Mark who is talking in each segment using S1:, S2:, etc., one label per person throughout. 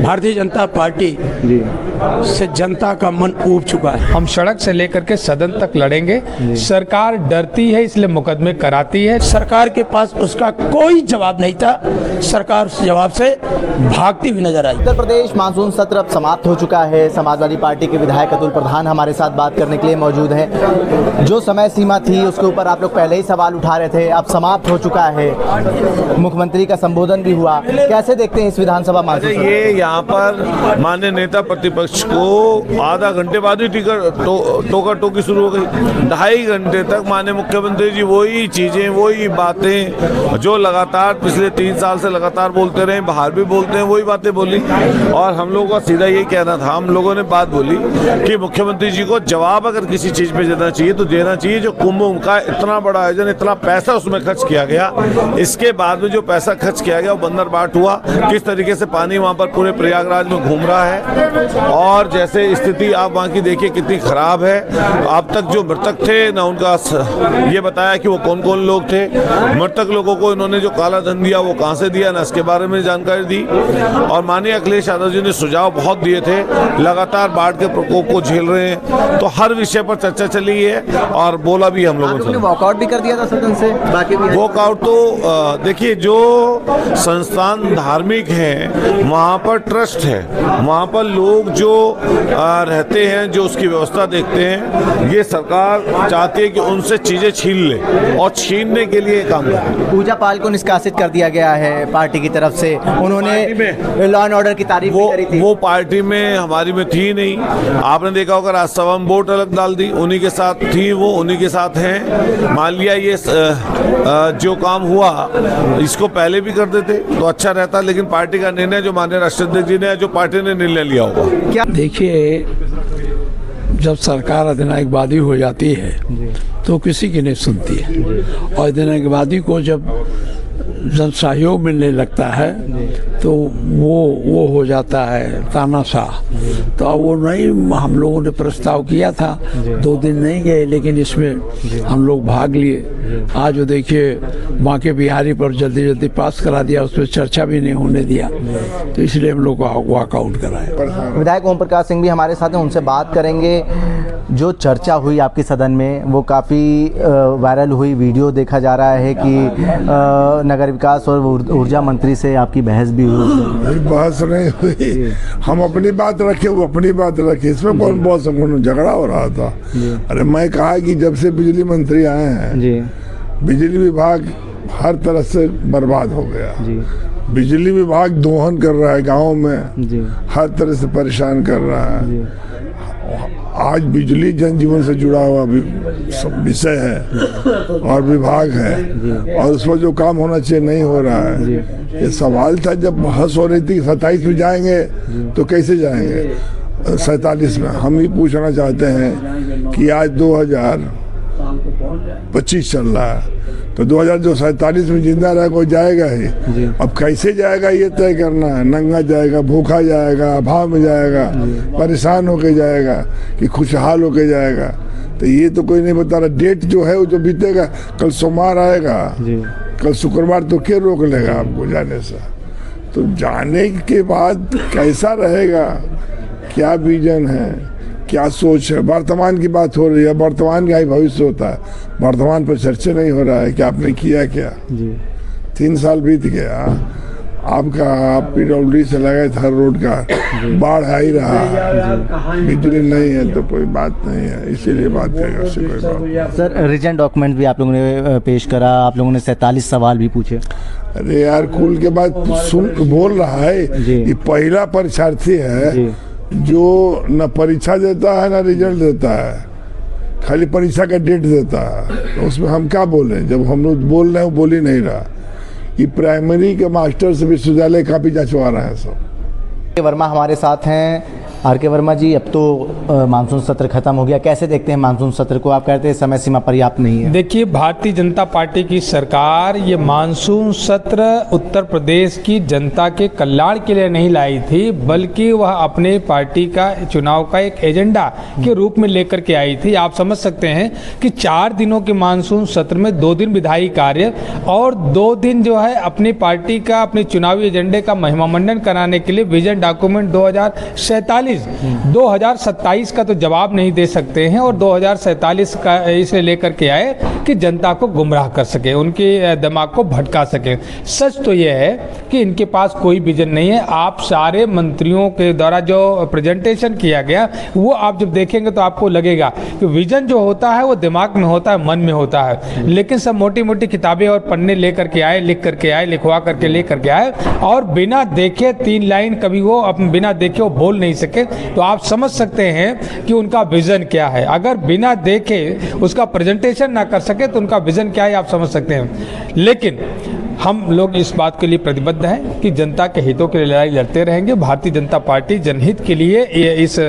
S1: Bharatiya Janata party से जनता का मन ऊब चुका है।
S2: हम सड़क से लेकर के सदन तक लड़ेंगे। सरकार डरती है इसलिए मुकदमे कराती है।
S1: सरकार के पास उसका कोई जवाब नहीं था, सरकार उस जवाब से भागती हुई नजर आई।
S3: उत्तर प्रदेश मानसून सत्र अब समाप्त हो चुका है। समाजवादी पार्टी के विधायक अतुल प्रधान हमारे साथ बात करने के लिए मौजूद हैं। जो समय सीमा थी उसके ऊपर आप लोग पहले ही सवाल उठा रहे थे, अब समाप्त हो चुका है। मुख्यमंत्री का संबोधन भी हुआ, कैसे देखते हैं इस विधानसभा मानसून सत्र?
S4: ये यहाँ पर माननीय नेता प्रतिपक्ष को आधा घंटे बाद ही टोका टोकी शुरू हो गई। 2.5 घंटे तक माननीय मुख्यमंत्री जी वही चीजें, वही बातें जो लगातार पिछले 3 साल से लगातार बोलते रहे, बाहर भी बोलते हैं, वही बातें बोली। और हम लोगों का सीधा यही कहना था, हम लोगों ने बात बोली कि मुख्यमंत्री जी को जवाब अगर किसी चीज पे देना चाहिए तो देना चाहिए। जो कुंभ का इतना बड़ा आयोजन, इतना पैसा उसमें खर्च किया गया, इसके बाद में जो पैसा खर्च किया गया वो बंदर बाट हुआ। किस तरीके से पानी वहाँ पर पूरे प्रयागराज में घूम रहा है और जैसे स्थिति आप वहाँ की देखिए कितनी खराब है। अब तक जो मृतक थे ना, उनका ये बताया कि वो कौन कौन लोग थे। मृतक लोगों को इन्होंने जो काला धन दिया वो कहाँ से दिया ना, इसके बारे में जानकारी दी। और माननीय अखिलेश यादव जी ने सुझाव बहुत दिए थे, लगातार बाढ़ के प्रकोप को झेल रहे हैं, तो हर विषय पर चर्चा चली है और बोला भी हम लोगों ने।
S3: वॉकआउट भी कर दिया था सदन से, बाकी भी
S4: वॉकआउट तो देखिए, जो संस्थान धार्मिक हैं वहाँ पर ट्रस्ट है, वहाँ पर लोग जो रहते हैं, जो उसकी व्यवस्था देखते हैं, ये सरकार चाहती है कि उनसे चीजें छीन ले और छीनने के लिए काम करे।
S3: पूजा पाल को निष्कासित कर दिया गया है पार्टी की तरफ से, उन्होंने लॉ एंड ऑर्डर की तारीफ भी करी थी।
S4: वो पार्टी में हमारी में थी नहीं। आपने देखा होगा राज्यसभा में वोट अलग डाल दी, उन्हीं के साथ थी, वो उन्हीं के साथ हैं। मान लिया ये जो काम हुआ इसको पहले भी कर देते तो अच्छा रहता, लेकिन पार्टी का निर्णय जो माननीय राष्ट्राध्यक्ष जी ने, जो पार्टी ने निर्णय लिया होगा।
S1: क्या देखिए, जब सरकार अधिनायकवादी हो जाती है तो किसी की नहीं सुनती है, और अधिनायकवादी को जब जन सहयोग मिलने लगता है तो वो हो जाता है तानाशाह। तो वो नहीं, हम लोगों ने प्रस्ताव किया था, 2 दिन नहीं गए, लेकिन इसमें हम लोग भाग लिए। आज वो देखिए बांके बिहारी पर जल्दी जल्दी पास करा दिया, उसमें चर्चा भी नहीं होने दिया, तो इसलिए हम लोग को वॉकआउट कराया।
S3: विधायक ओम प्रकाश सिंह भी हमारे साथ हैं, उनसे बात करेंगे। जो चर्चा हुई आपकी सदन में वो काफ़ी वायरल हुई, वीडियो देखा जा रहा है कि नगर विकास और ऊर्जा मंत्री से आपकी बहस भी हुई।
S5: बहस नहीं हुई, हम अपनी बात रखे, वो अपनी बात रखे, इसमें कौन बहुत झगड़ा हो रहा था। अरे मैं कहा कि जब से बिजली मंत्री आए हैं बिजली विभाग हर तरह से बर्बाद हो गया। बिजली विभाग दोहन कर रहा है, गाँव में हर तरह से परेशान कर रहा है। आज बिजली जनजीवन से जुड़ा हुआ विषय है और विभाग है, और उसमें जो काम होना चाहिए नहीं हो रहा है। ये सवाल था, जब बहस हो रही थी 27 में जाएंगे तो कैसे जाएंगे 47 में। हम ही पूछना चाहते हैं कि आज 2025 चल रहा है, तो 2047 में जिंदा रह कोई जाएगा ही। अब कैसे जाएगा ये तय करना है। नंगा जाएगा, भूखा जाएगा, अभाव में जाएगा, परेशान होके जाएगा कि खुशहाल होके जाएगा, तो ये तो कोई नहीं बता रहा। डेट जो है वो तो बीतेगा, कल सोमवार आएगा, कल शुक्रवार, तो क्या रोक लेगा आपको जाने से? तो जाने के बाद कैसा रहेगा, क्या विजन है, क्या सोच है। वर्तमान की बात हो रही है, वर्तमान का ही भविष्य होता है, वर्तमान पर चर्चा नहीं हो रहा है कि आपने किया क्या। 3 साल बीत गया, आपका PWD से लगा था रोड का, बाढ़ आ ही रहा, बिजली नहीं है तो कोई बात नहीं है, इसीलिए बात करेगा, उससे कोई बात।
S3: सर, रिटन डॉक्यूमेंट भी आप लोगों ने पेश करा, आप लोगों ने 47 सवाल भी पूछे।
S5: अरे यार, कुल के बाद सुन बोल रहा है, ये पहला परीक्षार्थी है जो न परीक्षा देता है न रिजल्ट देता है, खाली परीक्षा का डेट देता है। तो उसमें हम क्या बोले, जब हम लोग बोल रहे हैं वो बोल ही नहीं रहा। ये प्राइमरी के मास्टर से विश्वविद्यालय काफी जचवा रहे हैं सब।
S3: वर्मा हमारे साथ हैं। आर.के. वर्मा जी, अब तो मानसून सत्र खत्म हो गया, कैसे देखते हैं मानसून सत्र को? आप कहते हैं समय सीमा पर्याप्त नहीं है।
S2: देखिए, भारतीय जनता पार्टी की सरकार ये मानसून सत्र उत्तर प्रदेश की जनता के कल्याण के लिए नहीं लाई थी, बल्कि वह अपने पार्टी का चुनाव का एक एजेंडा के रूप में लेकर के आई थी। आप समझ सकते हैं कि 4 दिनों के मानसून सत्र में 2 दिन विधायी कार्य और 2 दिन जो है अपनी पार्टी का, अपने चुनावी एजेंडे का महिमा मंडन कराने के लिए विजन डॉक्यूमेंट 2027 का तो जवाब नहीं दे सकते हैं, और 2047 का इसे लेकर के आए कि जनता को गुमराह कर सके, उनके दिमाग को भटका सके। सच तो यह है कि इनके पास कोई विजन नहीं है। आप सारे मंत्रियों के द्वारा जो प्रेजेंटेशन किया गया वो आप जब देखेंगे तो आपको लगेगा कि विजन जो होता है वो दिमाग में होता है, मन में होता है, लेकिन सब मोटी मोटी किताबें और पन्ने लेकर के आए, लिख करके आए, लिखवा करके लेकर के आए, और बिना देखे 3 लाइन कभी वो बिना देखे वो बोल नहीं सके। तो आप समझ सकते हैं कि उनका विजन क्या है। अगर बिना देखे उसका प्रेजेंटेशन ना कर सके तो उनका विजन क्या है आप समझ सकते हैं। लेकिन हम लोग इस बात के लिए प्रतिबद्ध हैं कि जनता के हितों के लिए लड़ाई लड़ते रहेंगे। भारतीय जनता पार्टी जनहित के लिए इस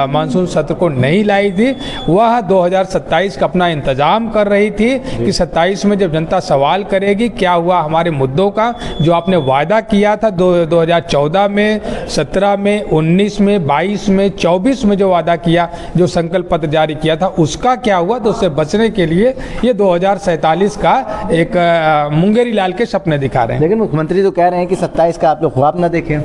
S2: मानसून सत्र को नहीं लाई थी, वह 2027 का अपना इंतजाम कर रही थी कि 27 में जब जनता सवाल करेगी क्या हुआ हमारे मुद्दों का, जो आपने वादा किया था 2014 में, 17 में, 19 में, 22 में, 24 में जो वादा किया, जो संकल्प पत्र जारी किया था, उसका क्या हुआ। तो उससे बचने के लिए ये 2047 का एक मुंगेरी लाल के सपने दिखा रहे हैं।
S3: लेकिन मुख्यमंत्री तो कह रहे हैं कि 27 का आप लोग ख्वाब ना देखें।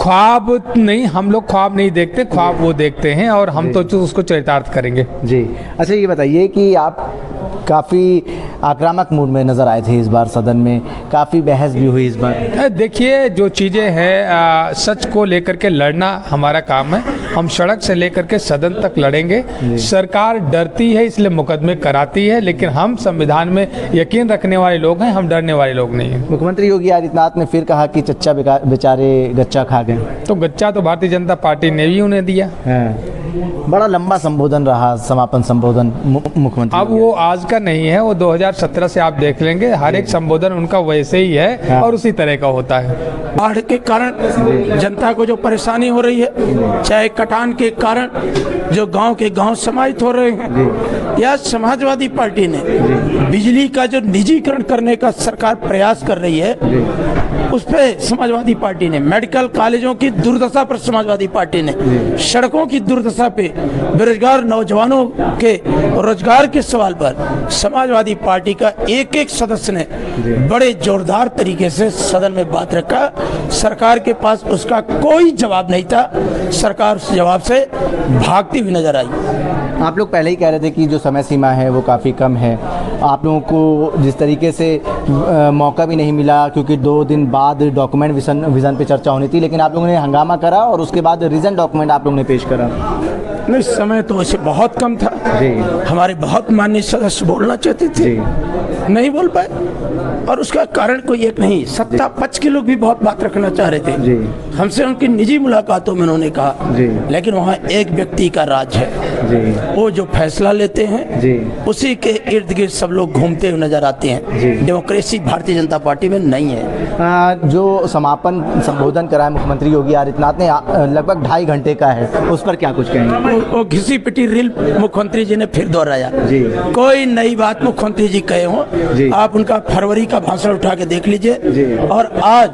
S2: ख्वाब नहीं, हम लोग ख्वाब नहीं देखते, ख्वाब वो देखते हैं, और हम तो उसको चरितार्थ करेंगे।
S3: जी अच्छा, ये बताइए कि आप काफ़ी आक्रामक मूड में नज़र आए थे इस बार, सदन में काफ़ी बहस भी हुई इस बार।
S2: देखिए जो चीज़ें हैं, सच को लेकर के लड़ना हमारा काम है। हम सड़क से लेकर के सदन तक लड़ेंगे। सरकार डरती है इसलिए मुकदमे कराती है, लेकिन हम संविधान में यकीन रखने वाले लोग हैं, हम डरने वाले लोग नहीं हैं।
S3: मुख्यमंत्री योगी आदित्यनाथ ने फिर कहा कि चच्चा बेचारे गच्चा खा गए।
S2: तो गच्चा तो भारतीय जनता पार्टी ने भी उन्हें दिया।
S3: बड़ा लंबा संबोधन रहा, समापन संबोधन मुख्यमंत्री।
S2: अब वो आज का नहीं है, वो 2017 से आप देख लेंगे, हर एक संबोधन उनका वैसे ही है और उसी तरह का होता है।
S1: बाढ़ के कारण जनता को जो परेशानी हो रही है, चाहे कटान के कारण जो गांव के गांव समाहित हो रहे हैं, या समाजवादी पार्टी ने बिजली का जो निजीकरण करने का सरकार प्रयास कर रही है, उस पर समाजवादी पार्टी ने, मेडिकल कॉलेजों की दुर्दशा पर समाजवादी पार्टी ने, सड़कों की दुर्दशा पे, बेरोजगार नौजवानों के रोजगार के सवाल पर समाजवादी पार्टी का एक एक सदस्य ने बड़े जोरदार तरीके से सदन में बात रखा। सरकार के पास उसका कोई जवाब नहीं था, सरकार उस जवाब से भागती हुई नजर आई।
S3: आप लोग पहले ही कह रहे थे कि जो समय सीमा है वो काफ़ी कम है। आप लोगों को जिस तरीके से मौका भी नहीं मिला, क्योंकि 2 दिन बाद डॉक्यूमेंट विज़न पे चर्चा होनी थी, लेकिन आप लोगों ने हंगामा करा और उसके बाद रीजन डॉक्यूमेंट आप लोगों ने पेश करा।
S1: नहीं, समय तो वैसे बहुत कम था जी। हमारे बहुत माननीय सदस्य बोलना चाहते थे, नहीं बोल पाए, और उसका कारण कोई एक नहीं, सत्ता पक्ष के लोग भी बहुत बात रखना चाह रहे थे जी। हमसे उनकी निजी मुलाकातों में उन्होंने कहा जी। लेकिन वहाँ एक व्यक्ति का राज है जी। वो जो फैसला लेते हैं जी, उसी के इर्द गिर्द सब लोग घूमते हुए नजर आते हैं। डेमोक्रेसी भारतीय जनता पार्टी में नहीं है।
S3: जो समापन संबोधन कराया मुख्यमंत्री योगी आदित्यनाथ ने, लगभग 2.5 घंटे का है, उस पर क्या कुछ कहेंगे?
S1: वो घिसी पिटी रील मुख्यमंत्री जी ने फिर दोहराया जी। कोई नई बात मुख्यमंत्री जी कहे हो, आप उनका फरवरी का भाषण उठा के देख लीजिए, और आज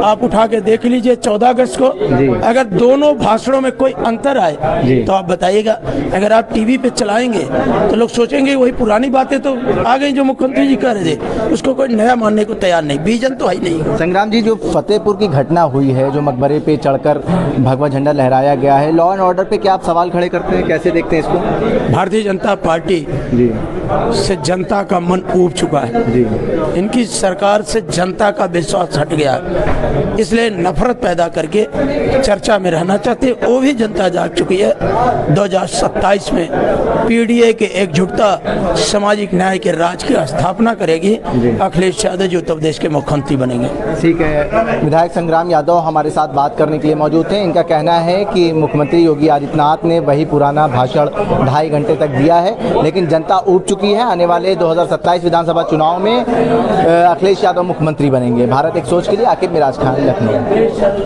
S1: आप उठा के देख लीजिए 14 अगस्त को। अगर दोनों भाषणों में कोई अंतर आए तो आप बताइएगा। अगर आप टीवी पे चलाएंगे तो लोग सोचेंगे वही पुरानी बातें तो आ गई जो मुख्यमंत्री जी कह रहे थे, उसको कोई नया मानने को तैयार नहीं, विजन तो है ही नहीं।
S3: संग्राम जी, जो फतेहपुर की घटना हुई है, जो मकबरे पे चढ़कर भगवा झंडा लहराया गया है, लॉ एंड ऑर्डर पे क्या आप सवाल खड़े करते हैं, कैसे देखते हैं इसको?
S1: भारतीय जनता पार्टी से जनता का मन ऊब चुका है जी। इनकी सरकार से जनता का विश्वास हट गया, इसलिए नफरत पैदा करके चर्चा में रहना चाहते, वो भी जनता जाग चुकी है। 2027 में पीडीए के एकजुटता सामाजिक न्याय के राज की स्थापना करेगी। अखिलेश यादव जी उत्तर प्रदेश के मुख्यमंत्री बनेंगे। ठीक है,
S3: विधायक संग्राम यादव हमारे साथ बात करने के लिए मौजूद थे। इनका कहना है कि मुख्यमंत्री योगी आदित्यनाथ ने वही पुराना भाषण 2.5 घंटे तक दिया है, लेकिन जनता ऊब चुकी है। आने वाले 2027 विधानसभा चुनाव में अखिलेश यादव मुख्यमंत्री बनेंगे। भारत एक सोच के लिए आकिब मिराज खान, लखनऊ।